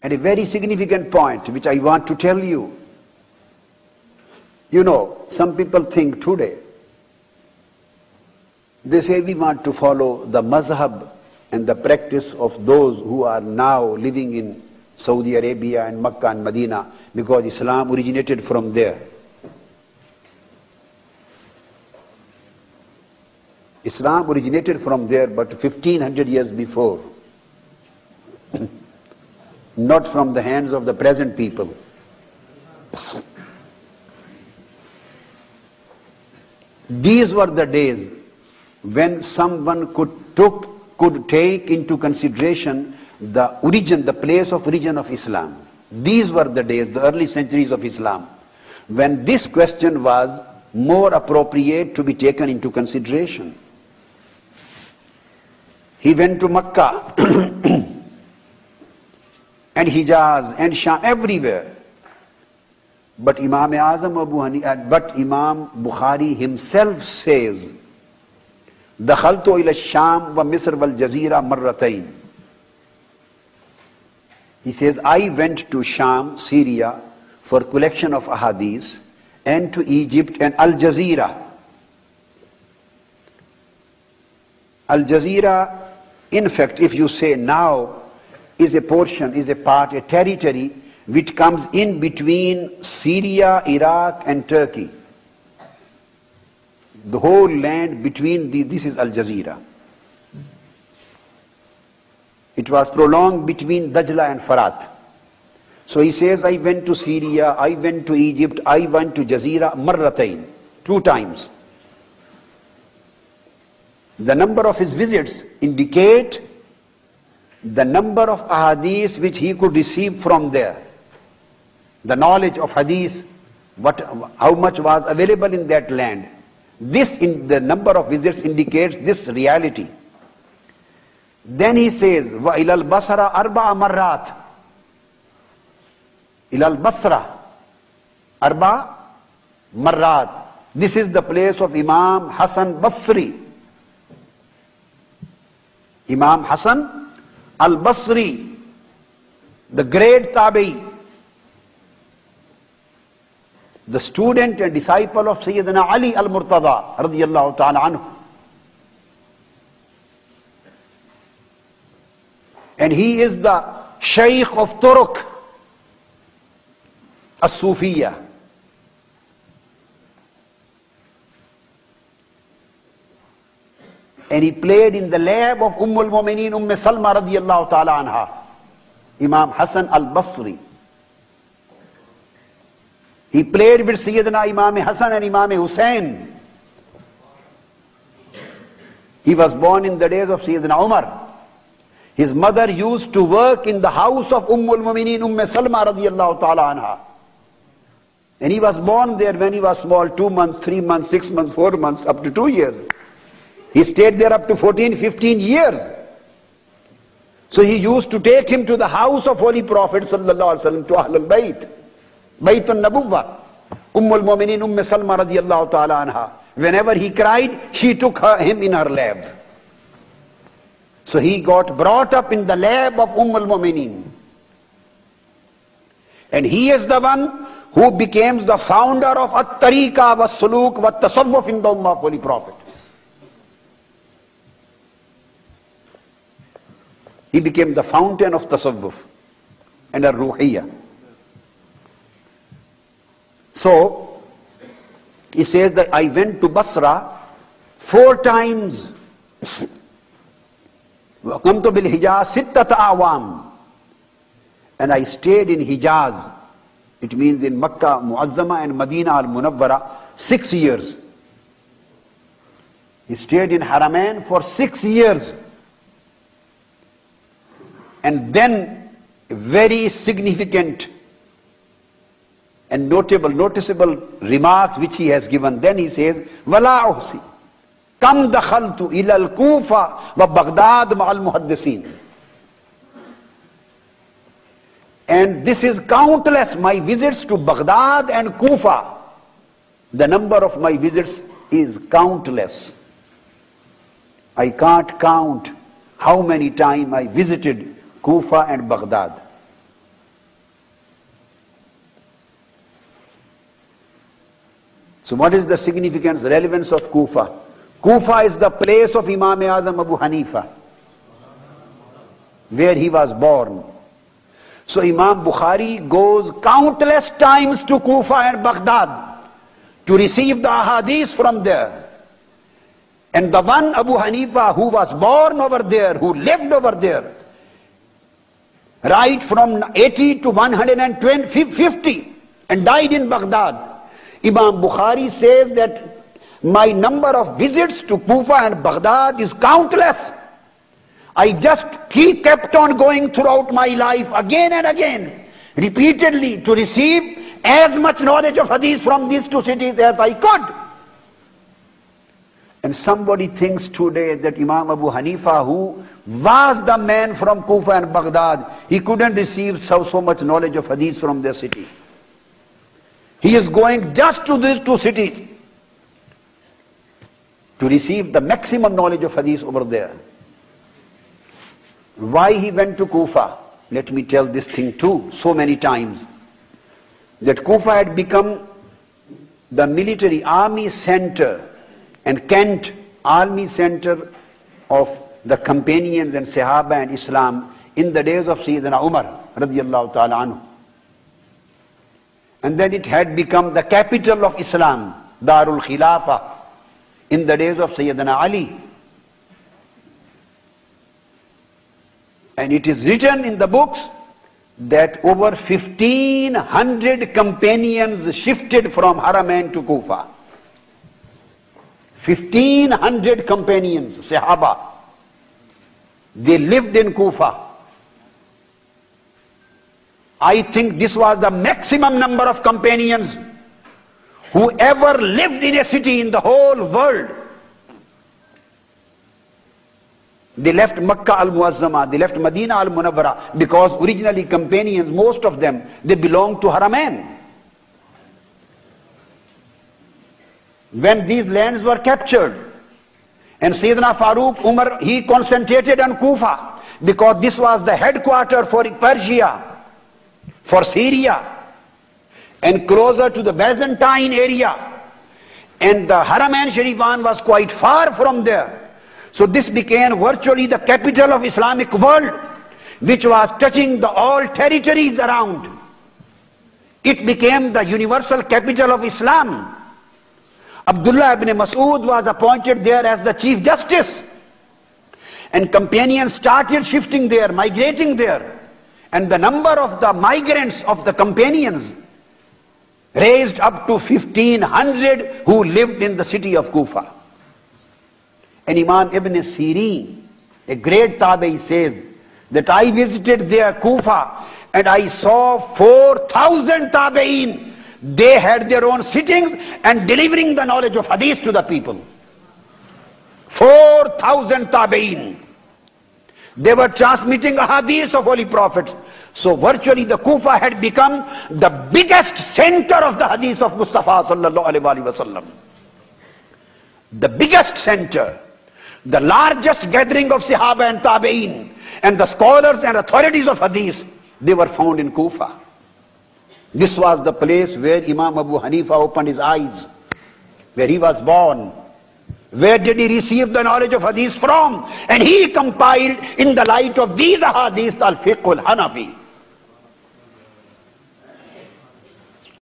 And a very significant point which I want to tell you. You know, some people think today, they say we want to follow the mazhab and the practice of those who are now living in Saudi Arabia and Makkah and Medina because Islam originated from there. Islam originated from there, but 1500 years before. Not from the hands of the present people. These were the days when someone could take into consideration the origin, the place of origin of Islam. These were the days, the early centuries of Islam, when this question was more appropriate to be taken into consideration. He went to Makkah and Hijaz and Sham, everywhere. But Imam Bukhari himself says, دخلت إلى الشام ومصر والجزيرة مرتين. He says, I went to Sham, Syria, for collection of ahadith, and to Egypt and Al Jazeera. Al Jazeera, in fact, if you say now, is a portion, is a part, a territory which comes in between Syria, Iraq and Turkey. The whole land between these, this is Al Jazeera. It was prolonged between Dajla and Farat. So he says, I went to Syria, I went to Egypt, I went to Jazeera, marratain, 2 times. The number of his visits indicate the number of ahadith which he could receive from there. The knowledge of hadith, how much was available in that land. This, in the number of visits, indicates this reality. Then he says, وَإِلَى الْبَصْرَ أَرْبَعَ مَرَّاتٍ. إِلَى الْبَصْرَ أَرْبَعَ مَرَّاتٍ. This is the place of Imam Hassan Basri. Imam Hassan al-Basri, the great Tabi'i, the student and disciple of Sayyidina Ali al-Murtada radiyallahu ta'ala anhu. And he is the Sheikh of Turuk as-Sufiyya. And he played in the lab of al-Mu'mineen Salma radiyallahu ta'ala anha, Imam Hassan al-Basri. He played with Sayyidina Imam Hassan and Imam Hussain. He was born in the days of Sayyidina Umar. His mother used to work in the house of al-Mu'mineen Salma radiyallahu ta'ala anha. And he was born there when he was small, 2 months, 3 months, 6 months, 4 months, up to 2 years. He stayed there up to 14, 15 years. So he used to take him to the house of Holy Prophet sallallahu alaihi wasallam, to Ahlul Bayt, Baytun Nabuwwa, al-Mu'mineen Salma radiyallahu ta'ala anha. Whenever he cried, she took him in her lap. So he got brought up in the lap of al-Mu'mineen. And he is the one who became the founder of at-tariqa wa-suluk wa-tasawwuf in the ummah of Holy Prophet. He became the fountain of tasawwuf and ar-ruhiyya. So, he says that I went to Basra 4 times. وَقَمْتُ بِالْحِجَازِ 6 أَعْوَامٍ. And I stayed in Hijaz. It means in Makkah Muazzama and Medina al-Munawwara 6 years. He stayed in Haramain for 6 years. And then very significant and noticeable remarks which he has given. Then he says, وَلَا أُحْصِي كَمْ دَخَلْتُ إِلَى الْكُوفَةِ وَبَغْدَادَ مَعَ الْمُحَدِّثِينَ. And this is countless, my visits to Baghdad and Kufa. The number of my visits is countless. I can't count how many times I visited Kufa and Baghdad. So what is the significance, relevance of Kufa? Kufa is the place of Imam Azam Abu Hanifa, where he was born. So Imam Bukhari goes countless times to Kufa and Baghdad to receive the ahadith from there. And the one Abu Hanifa who was born over there, who lived over there, right from 80 to 150 and died in Baghdad, Imam Bukhari says that my number of visits to Kufa and Baghdad is countless. He kept on going throughout my life again and again, repeatedly, to receive as much knowledge of hadith from these two cities as I could. And somebody thinks today that Imam Abu Hanifa, who was the man from Kufa and Baghdad, he couldn't receive so much knowledge of hadith from their city. He is going just to these two cities to receive the maximum knowledge of hadith over there. Why he went to Kufa? Let me tell this thing too, so many times. That Kufa had become the military army center and Kent army center of the companions and Sahaba and Islam in the days of Sayyidina Umar radiyallahu ta'ala anhu. And then it had become the capital of Islam, Darul Khilafah, in the days of Sayyidina Ali. And it is written in the books that over 1,500 companions shifted from Haramain to Kufa. 1,500 companions, Sahaba. They lived in Kufa. I think this was the maximum number of companions who ever lived in a city in the whole world. They left Makkah al-Muazzama, they left Medina al-Munawwara, because originally companions, most of them, they belonged to Haramain. When these lands were captured, and Sayyidina Farooq Umar, he concentrated on Kufa, because this was the headquarter for Persia, for Syria, and closer to the Byzantine area. And the Haramain Sharifan was quite far from there. So this became virtually the capital of Islamic world, which was touching all territories around. It became the universal capital of Islam. Abdullah ibn Mas'ud was appointed there as the Chief Justice. And companions started shifting there, migrating there. And the number of the migrants of the companions raised up to 1,500 who lived in the city of Kufa. And Imam Ibn Sirin, a great Tabi'i, says that I visited there Kufa and I saw 4,000 Tabi'in. They had their own sittings and delivering the knowledge of hadith to the people. 4,000 Tabi'in. They were transmitting a hadith of Holy Prophets. So virtually the Kufa had become the biggest center of the hadith of Mustafa sallallahu alaihi wasallam. The biggest center. The largest gathering of Sahaba and Tabi'in and the scholars and authorities of hadith, they were found in Kufa. This was the place where Imam Abu Hanifa opened his eyes, where he was born. Where did he receive the knowledge of hadith from? And he compiled in the light of these ahadith al-fiqh al-Hanafi.